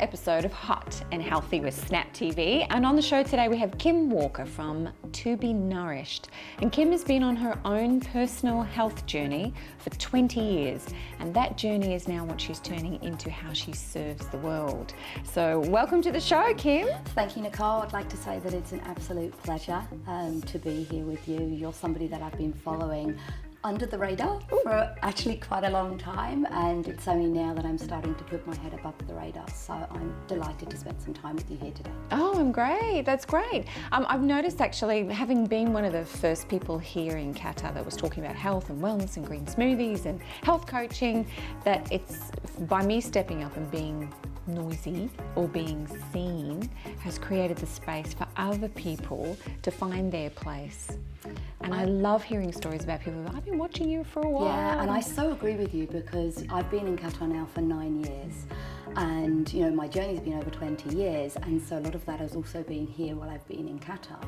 episode of Hot and Healthy with Snap TV. And on the show today we have Kim Walker from To Be Nourished. And Kim has been on her own personal health journey for 20 years. And that journey is now what she's turning into how she serves the world. So welcome to the show, Kim. Thank you, Nicole. I'd like to say that it's an absolute pleasure to be here with you. You're somebody that I've been following under the radar for actually quite a long time, and it's only now that I'm starting to put my head above the radar, so I'm delighted to spend some time with you here today. Oh, I'm great. That's great. I've noticed actually, having been one of the first people here in Qatar that was talking about health and wellness and green smoothies and health coaching, that it's by me stepping up and being noisy or being seen has created the space for other people to find their place. And I love hearing stories about people. I've been watching you for a while. Yeah, and I so agree with you, because I've been in Qatar now for 9 years, and you know, my journey's been over 20 years, and so a lot of that has also been here while I've been in Qatar.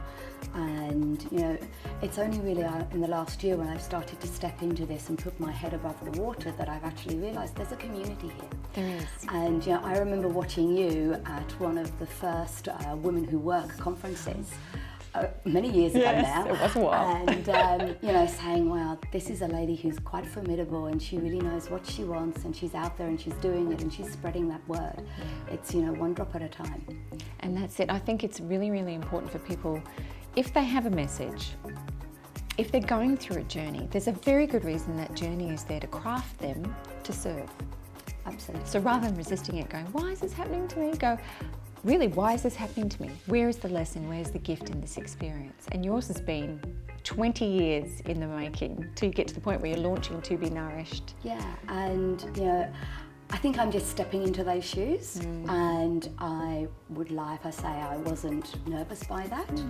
And you know, it's only really in the last year when I've started to step into this and put my head above the water that I've actually realised there's a community here. There is. And you know, I remember watching you at one of the first Women Who Work conferences. Many years ago now. It was a while. And you know, saying, wow, this is a lady who's quite formidable and she really knows what she wants, and she's out there and she's doing it and she's spreading that word. It's, you know, one drop at a time. And that's it. I think it's really, really important for people, if they have a message, if they're going through a journey, there's a very good reason that journey is there to craft them to serve. Absolutely. So rather than resisting it, going, why is this happening to me? Go, really, why is this happening to me? Where is the lesson? Where's the gift in this experience? And yours has been 20 years in the making to get to the point where you're launching To Be Nourished. Yeah, and you know, I think I'm just stepping into those shoes, and I would lie if I say I wasn't nervous by that.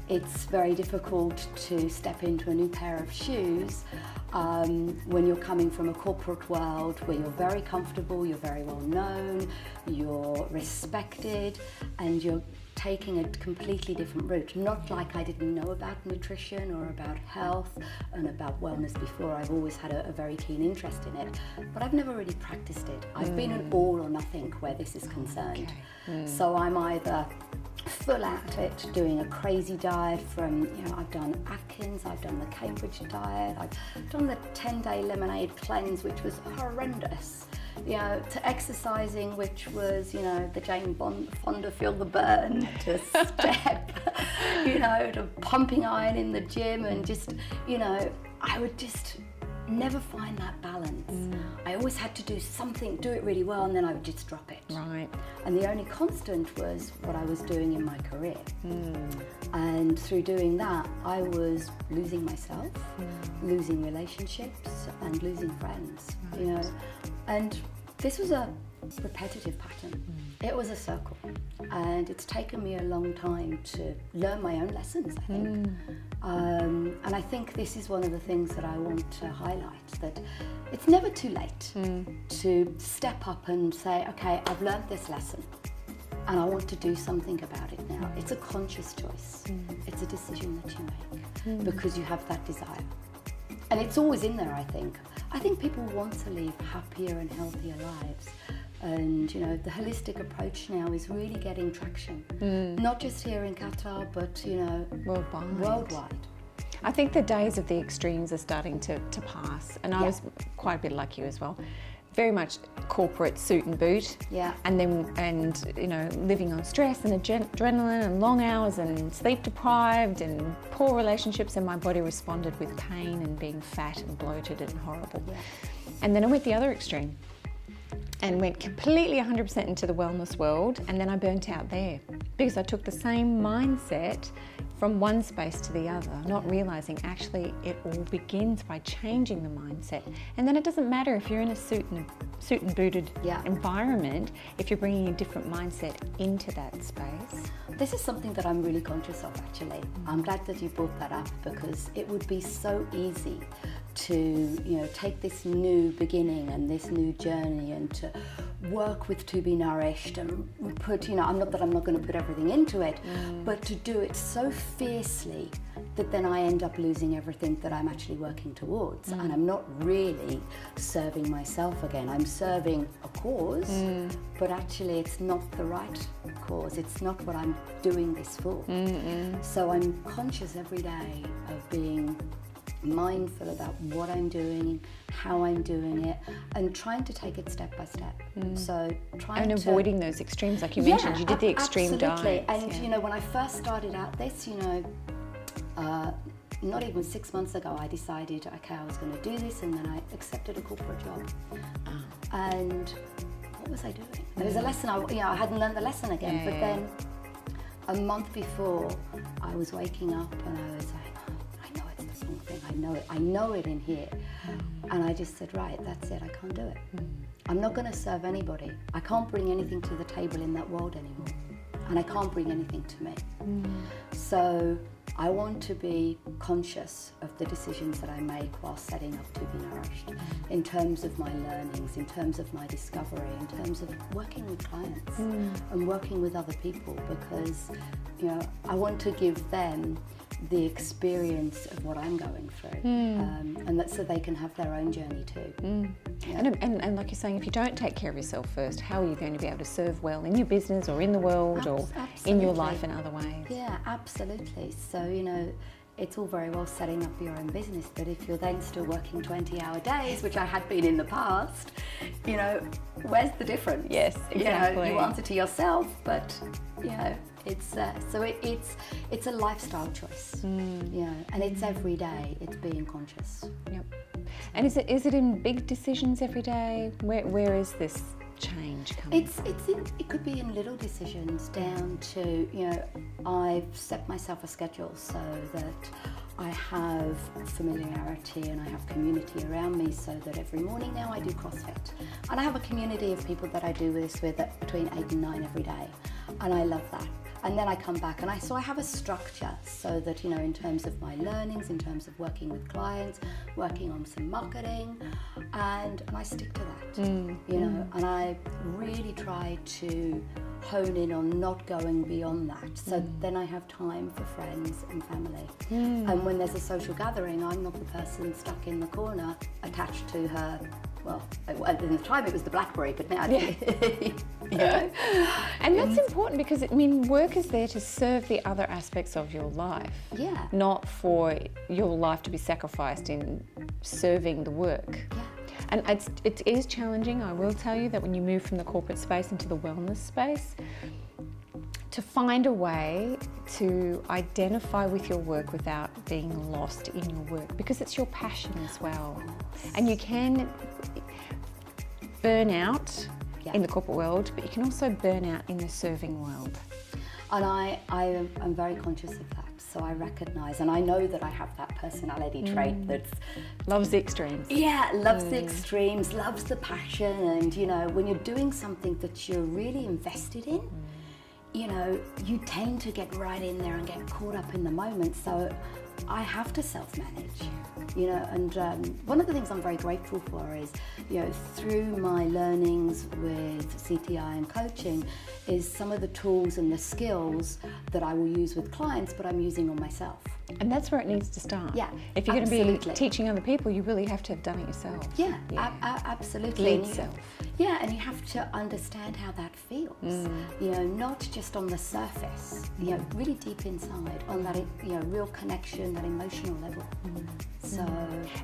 It's very difficult to step into a new pair of shoes when you're coming from a corporate world where you're very comfortable, you're very well known, you're respected, and you're taking a completely different route. Not like I didn't know about nutrition or about health and about wellness before. I've always had a very keen interest in it, but I've never really practiced it. I've been an all or nothing where this is concerned. So I'm either full at it, doing a crazy diet from, you know, I've done Atkins, I've done the Cambridge diet, I've done the 10-day lemonade cleanse, which was horrendous. You know, to exercising, which was, you know, the Jane Fonda Feel the Burn, to step, you know, to pumping iron in the gym, and just, you know, I would just never find that balance. I always had to do something, do it really well, and then I would just drop it. Right. And the only constant was what I was doing in my career. And through doing that, I was losing myself, losing relationships, and losing friends, you know. And this was a repetitive pattern. It was a circle. And it's taken me a long time to learn my own lessons, I think. And I think this is one of the things that I want to highlight, that it's never too late to step up and say, okay, I've learned this lesson and I want to do something about it now. It's a conscious choice. It's a decision that you make because you have that desire. And it's always in there, I think. I think people want to live happier and healthier lives. And you know, the holistic approach now is really getting traction. Not just here in Qatar, but you know, worldwide. I think the days of the extremes are starting to pass. And I was quite a bit like you as well. Very much corporate suit and boot. Yeah. And you know, living on stress and adrenaline and long hours and sleep deprived and poor relationships, and my body responded with pain and being fat and bloated and horrible. Yeah. And then I went the other extreme and went completely 100% into the wellness world, and then I burnt out there because I took the same mindset from one space to the other, not realizing actually it all begins by changing the mindset. And then it doesn't matter if you're in a suit and booted environment, if you're bringing a different mindset into that space. This is something that I'm really conscious of, actually. I'm glad that you brought that up, because it would be so easy to, you know, take this new beginning and this new journey and to work with To Be Nourished and put, you know, I'm not going to put everything into it, but to do it so fiercely that then I end up losing everything that I'm actually working towards, and I'm not really serving myself again. I'm serving a cause, but actually it's not the right cause. It's not what I'm doing this for. So I'm conscious every day of being mindful about what I'm doing, how I'm doing it, and trying to take it step by step. So trying and to avoiding those extremes, like you mentioned, you did the extreme absolutely. diets. And you know, when I first started out this, you know, not even 6 months ago, I decided, okay, I was going to do this, and then I accepted a corporate job. And what was I doing? There was a lesson, I hadn't learned the lesson again, but then a month before, I was waking up and I was like, I know it's the wrong thing, I know it in here. And I just said, right, that's it, I can't do it. I'm not going to serve anybody. I can't bring anything to the table in that world anymore. And I can't bring anything to me. So I want to be conscious of the decisions that I make while setting up to be nourished, in terms of my learnings, in terms of my discovery, in terms of working with clients and working with other people, because you know, I want to give them the experience of what I'm going through, and that so they can have their own journey too. And like you're saying, if you don't take care of yourself first, how are you going to be able to serve well in your business or in the world or in your life in other ways? Yeah, absolutely. So, you know, it's all very well setting up your own business, but if you're then still working 20-hour days, which I had been in the past, you know, where's the difference? Yes, exactly. You know, you answer to yourself, but you know, it's so it's a lifestyle choice. You know, and it's every day. It's being conscious. Yep. And is it in big decisions every day? Where is this change coming? It could be in little decisions down to, you know, I've set myself a schedule so that I have familiarity and I have community around me, so that every morning now I do CrossFit. And I have a community of people that I do this with at between 8 and 9 every day. And I love that. And then I come back and I have a structure so that, you know, in terms of my learnings, in terms of working with clients, working on some marketing, and I stick to that, you know, and I really try to hone in on not going beyond that. So then I have time for friends and family. And when there's a social gathering, I'm not the person stuck in the corner attached to her. Well, at the time it was the BlackBerry, but now, you know. And that's important because, I mean, work is there to serve the other aspects of your life. Yeah. Not for your life to be sacrificed in serving the work. Yeah. And it is challenging, I will tell you, that when you move from the corporate space into the wellness space, to find a way to identify with your work without being lost in your work, because it's your passion as well. And you can burn out in the corporate world, but you can also burn out in the serving world. And I am very conscious of that. So I recognise, and I know that I have that personality trait that's... Loves the extremes. Yeah, loves the extremes, loves the passion, and you know, when you're doing something that you're really invested in, you know, you tend to get right in there and get caught up in the moment. So I have to self-manage, you know, and one of the things I'm very grateful for is, you know, through my learnings with CTI and coaching, is some of the tools and the skills that I will use with clients, but I'm using on myself. And that's where it needs to start. Yeah, if you're going to be teaching other people, you really have to have done it yourself. Yeah, absolutely. Lead self. Yeah, and you have to understand how that feels. You know, not just on the surface. You know, really deep inside, on that, you know, real connection, that emotional level. So.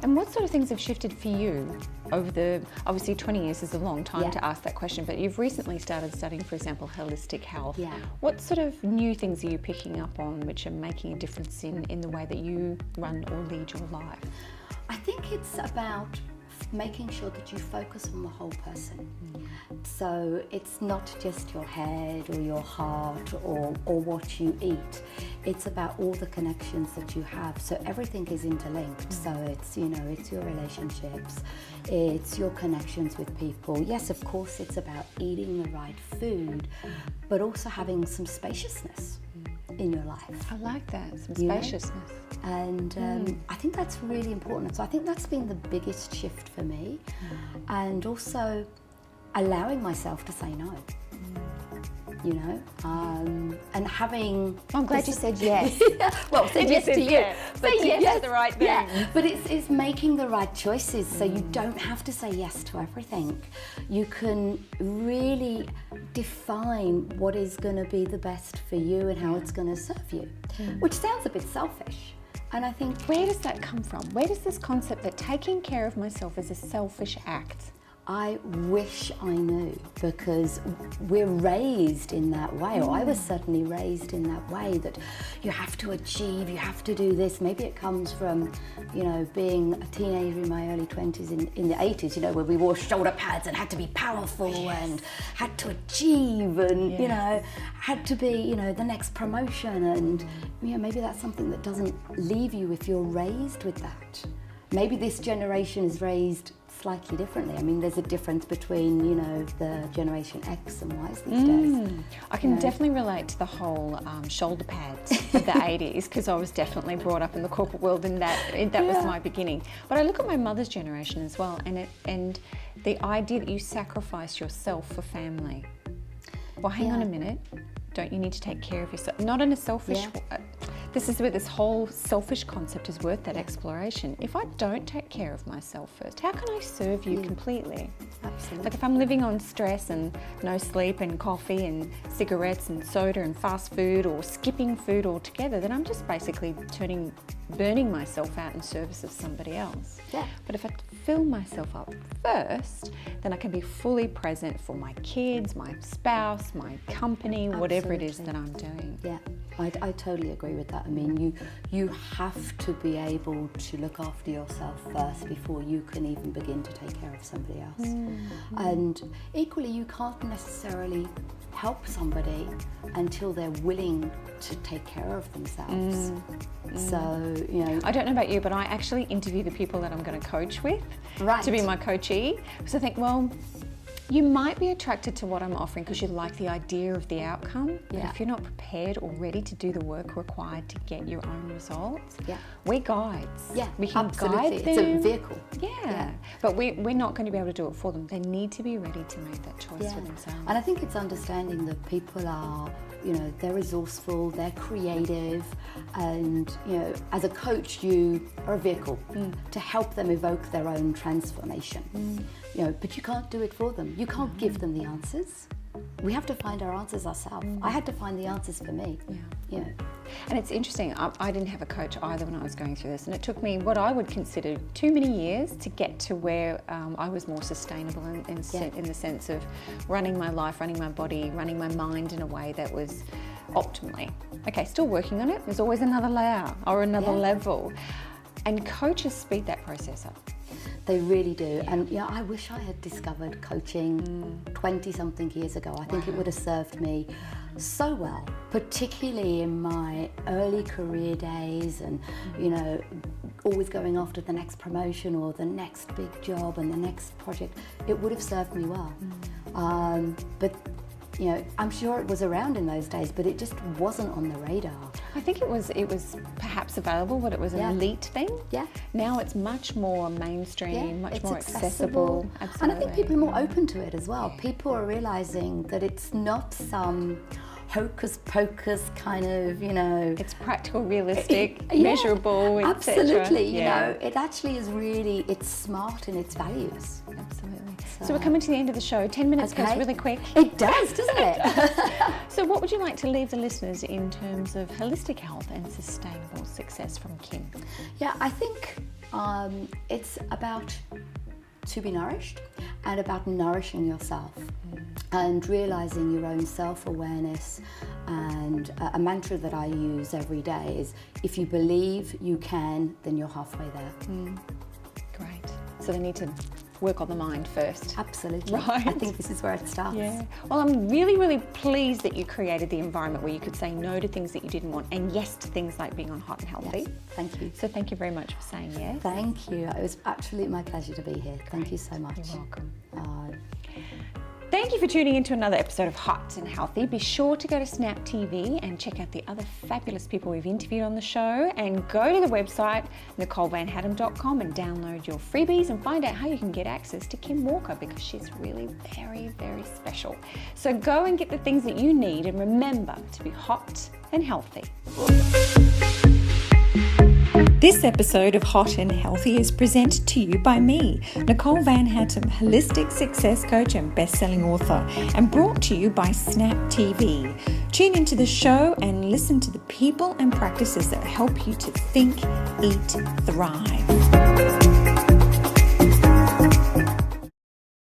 And what sort of things have shifted for you over the, obviously 20 years is a long time to ask that question, but you've recently started studying, for example, holistic health. Yeah. What sort of new things are you picking up on which are making a difference in the way that you run or lead your life? I think it's about making sure that you focus on the whole person. So it's not just your head or your heart or what you eat. It's about all the connections that you have. So everything is interlinked. So it's, you know, it's your relationships, it's your connections with people. Yes, of course, it's about eating the right food, but also having some spaciousness in your life. I like that, some spaciousness. And I think that's really important. So I think that's been the biggest shift for me. And also allowing myself to say no. you know, and having... I'm glad you said yes. Well, said yes to you. Yeah. Say yes to the right thing. Yeah, but it's making the right choices, so you don't have to say yes to everything. You can really define what is going to be the best for you and how it's going to serve you, which sounds a bit selfish. And I think... Where does that come from? Where does this concept that taking care of myself is a selfish act? I wish I knew, because we're raised in that way, or I was certainly raised in that way, that you have to achieve, you have to do this. Maybe it comes from, you know, being a teenager in my early 20s in the 80s, you know, where we wore shoulder pads and had to be powerful and had to achieve and, you know, had to be, you know, the next promotion. And, you know, maybe that's something that doesn't leave you if you're raised with that. Maybe this generation is raised slightly differently. I mean, there's a difference between, you know, the generation X and Y's these days. I can definitely relate to the whole shoulder pads of the 80s, because I was definitely brought up in the corporate world, and that was my beginning. But I look at my mother's generation as well, and the idea that you sacrifice yourself for family. Well, hang on a minute. Don't you need to take care of yourself? Not in a selfish way. This is where this whole selfish concept is worth that exploration. If I don't take care of myself first, how can I serve you completely? Absolutely. Like if I'm living on stress and no sleep and coffee and cigarettes and soda and fast food, or skipping food altogether, then I'm just basically burning myself out in service of somebody else. Yeah. But if I fill myself up first, then I can be fully present for my kids, my spouse, my company, whatever it is that I'm doing. Yeah, I totally agree with that. I mean, you have to be able to look after yourself first before you can even begin to take care of somebody else. And equally, you can't necessarily help somebody until they're willing to take care of themselves. So, you know... I don't know about you, but I actually interview the people that I'm going to coach with to be my coachee. So I think, well, you might be attracted to what I'm offering because you like the idea of the outcome, but if you're not prepared or ready to do the work required to get your own results, we're guides. Yeah, we can guide them. It's a vehicle. Yeah. But we're not going to be able to do it for them. They need to be ready to make that choice for themselves. And I think it's understanding that people are, you know, they're resourceful, they're creative, and, you know, as a coach, you are a vehicle to help them evoke their own transformation. You know, but you can't do it for them. You can't give them the answers. We have to find our answers ourselves. I had to find the answers for me. You know. And it's interesting, I didn't have a coach either when I was going through this, and it took me what I would consider too many years to get to where I was more sustainable in the sense of running my life, running my body, running my mind in a way that was optimally. Okay, still working on it. There's always another layer or another level. And coaches speed that process up. They really do. And yeah, I wish I had discovered coaching 20-something years ago. I think it would have served me so well, particularly in my early career days, and, you know, always going after the next promotion or the next big job and the next project. It would have served me well. But, you know, I'm sure it was around in those days, but it just wasn't on the radar. I think it was perhaps available, but it was an elite thing. Yeah. Now it's much more mainstream, much more accessible. Absolutely. And I think people are more open to it as well. People are realizing that it's not some hocus pocus kind of, you know... It's practical, realistic, measurable, etc. Absolutely, you know, it actually is really, it's smart in its values. Absolutely. So we're coming to the end of the show. 10 minutes goes really quick. It does, doesn't it? So what would you like to leave the listeners in terms of holistic health and sustainable success from Kim? Yeah, I think it's about to be nourished and about nourishing yourself and realizing your own self-awareness. And a mantra that I use every day is, if you believe you can, then you're halfway there. Great. So they need to work on the mind first. Absolutely. Right. I think this is where it starts. Yeah. Well, I'm really, really pleased that you created the environment where you could say no to things that you didn't want and yes to things like being on Hot and Healthy. Yes. Thank you. So thank you very much for saying yes. Thank you. It was absolutely my pleasure to be here. Thank you so much. You're welcome. Thank you for tuning into another episode of Hot and Healthy. Be sure to go to Snap TV and check out the other fabulous people we've interviewed on the show, and go to the website NicoleVanHattem.com and download your freebies and find out how you can get access to Kim Walker, because she's really very, very special. So go and get the things that you need, and remember to be hot and healthy. This episode of Hot and Healthy is presented to you by me, Nicole Van Hattem, holistic success coach and best-selling author, and brought to you by Snap TV. Tune into the show and listen to the people and practices that help you to think, eat, thrive.